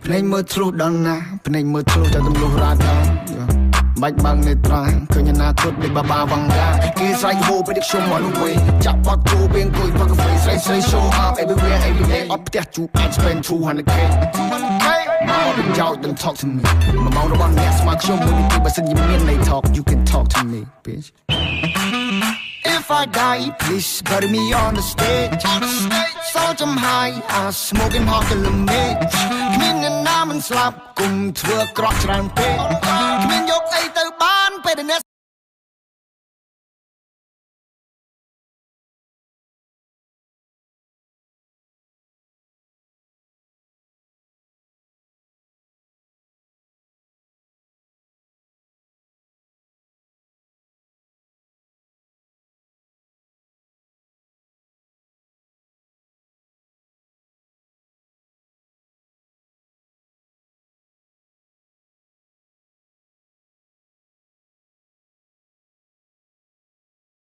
Playing more true done now, playing more true to the blue radar. Bạch bằng người ta, cứ như nào cốt để bà văng ra. Kia say vô với địch show mọi lúc quay. Chạm bọt cô bên cười và cái face say show up everywhere every day. Up there you I spend 200k. Mau đừng chào đừng talk to me. Mà mau đâu ăn gas mà show money đi bà xin như miên này talk, you can talk to me, bitch. If I die, please bury me on the stage. So jump high, I smoking hot in the mix. Come in and I'm in slap, cùng thưa crotch round pay. Come in yok ay tao ban, pay the next.